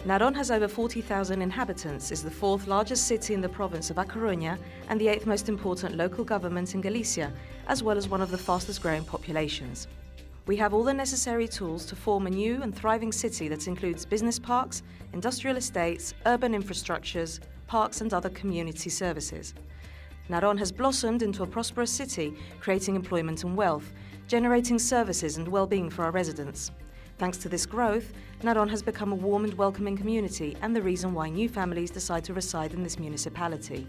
Náron has over 40,000 inhabitants, is the fourth largest city in the province of A Coruña and the eighth most important local government in Galicia, as well as one of the fastest growing populations. We have all the necessary tools to form a new and thriving city that includes business parks, industrial estates, urban infrastructures, parks and other community services. Náron has blossomed into a prosperous city, creating employment and wealth, generating services and well-being for our residents. Thanks to this growth, Náron has become a warm and welcoming community and the reason why new families decide to reside in this municipality.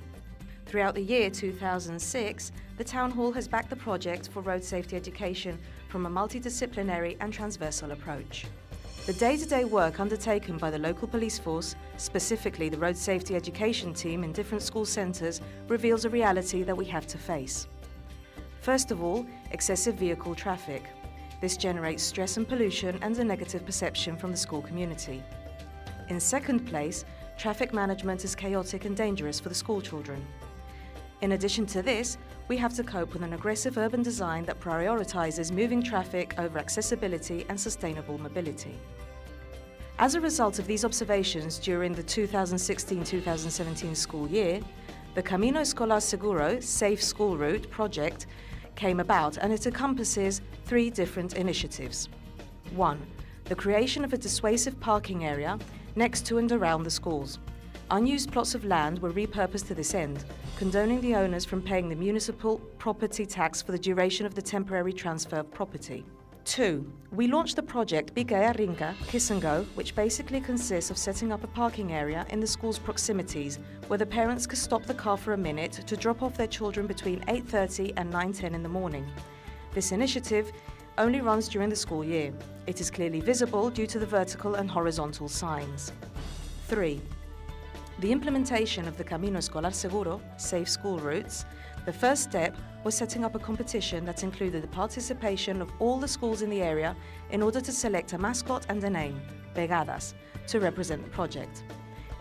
Throughout the year 2006, the Town Hall has backed the project for road safety education from a multidisciplinary and transversal approach. The day-to-day work undertaken by the local police force, specifically the road safety education team in different school centres, reveals a reality that we have to face. First of all, excessive vehicle traffic. This generates stress and pollution and a negative perception from the school community. In second place, traffic management is chaotic and dangerous for the school children. In addition to this, we have to cope with an aggressive urban design that prioritises moving traffic over accessibility and sustainable mobility. As a result of these observations during the 2016-2017 school year, the Camino Escolar Seguro Safe School Route project came about, and it encompasses three different initiatives. 1. The creation of a dissuasive parking area next to and around the schools. Unused plots of land were repurposed to this end, condoning the owners from paying the municipal property tax for the duration of the temporary transfer of property. 2. We launched the project Bigaya Rinka Kiss and Go, which basically consists of setting up a parking area in the school's proximities where the parents could stop the car for a minute to drop off their children between 8:30 and 9:10 in the morning. This initiative only runs during the school year. It is clearly visible due to the vertical and horizontal signs. 3. The implementation of the Camino Escolar Seguro, Safe School Routes. The first step was setting up a competition that included the participation of all the schools in the area in order to select a mascot and a name, Pegadas, to represent the project.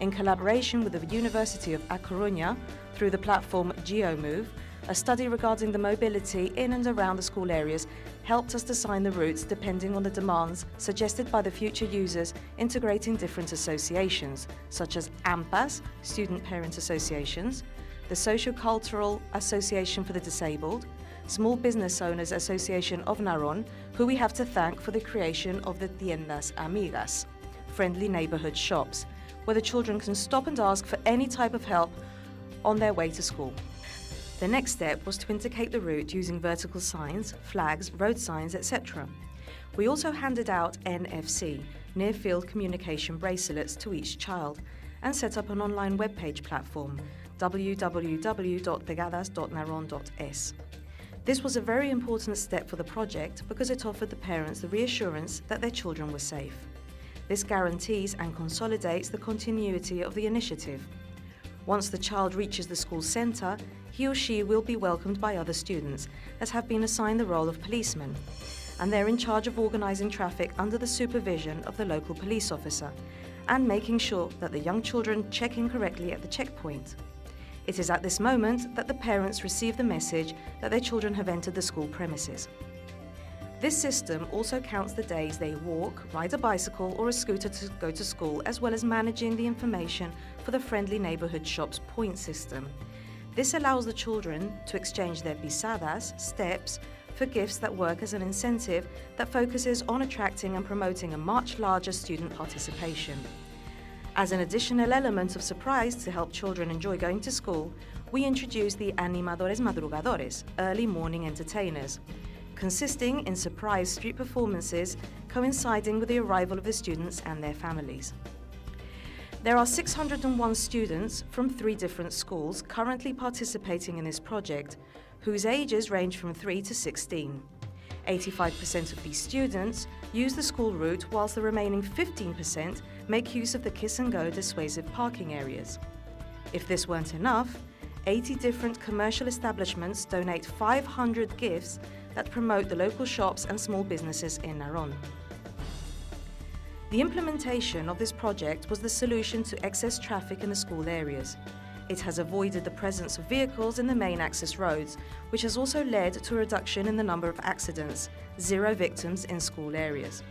In collaboration with the University of A Coruña, through the platform GeoMove, a study regarding the mobility in and around the school areas helped us design the routes depending on the demands suggested by the future users, integrating different associations, such as AMPAs, Student Parent Associations, the Socio-Cultural Association for the Disabled, Small Business Owners Association of Náron, who we have to thank for the creation of the Tiendas Amigas, friendly neighbourhood shops, where the children can stop and ask for any type of help on their way to school. The next step was to indicate the route using vertical signs, flags, road signs, etc. We also handed out NFC, near-field communication bracelets, to each child and set up an online webpage platform, www.pegadas.naron.es. This was a very important step for the project because it offered the parents the reassurance that their children were safe. This guarantees and consolidates the continuity of the initiative. Once the child reaches the school centre, he or she will be welcomed by other students that have been assigned the role of policemen, and they're in charge of organising traffic under the supervision of the local police officer and making sure that the young children check in correctly at the checkpoint. It is at this moment that the parents receive the message that their children have entered the school premises. This system also counts the days they walk, ride a bicycle or a scooter to go to school, as well as managing the information for the Friendly Neighbourhood Shops point system. This allows the children to exchange their pisadas, steps, for gifts that work as an incentive that focuses on attracting and promoting a much larger student participation. As an additional element of surprise to help children enjoy going to school, we introduced the Animadores Madrugadores, early morning entertainers, consisting in surprise street performances coinciding with the arrival of the students and their families. There are 601 students from 3 different schools currently participating in this project, whose ages range from 3 to 16. 85% of these students use the school route, whilst the remaining 15% make use of the Kiss and Go dissuasive parking areas. If this weren't enough, 80 different commercial establishments donate 500 gifts that promote the local shops and small businesses in Náron. The implementation of this project was the solution to excess traffic in the school areas. It has avoided the presence of vehicles in the main access roads, which has also led to a reduction in the number of accidents, 0 victims in school areas.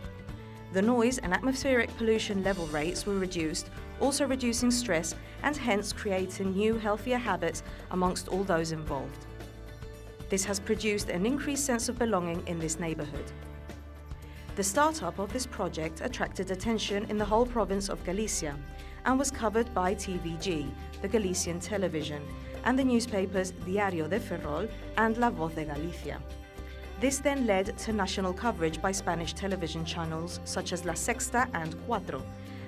The noise and atmospheric pollution level rates were reduced, also reducing stress and hence creating new, healthier habits amongst all those involved. This has produced an increased sense of belonging in this neighbourhood. The startup of this project attracted attention in the whole province of Galicia and was covered by TVG, the Galician television, and the newspapers Diario de Ferrol and La Voz de Galicia. This then led to national coverage by Spanish television channels such as La Sexta and Cuatro,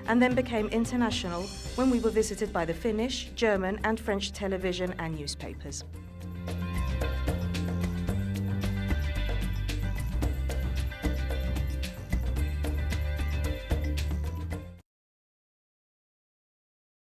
and then became international when we were visited by the Finnish, German and French television and newspapers.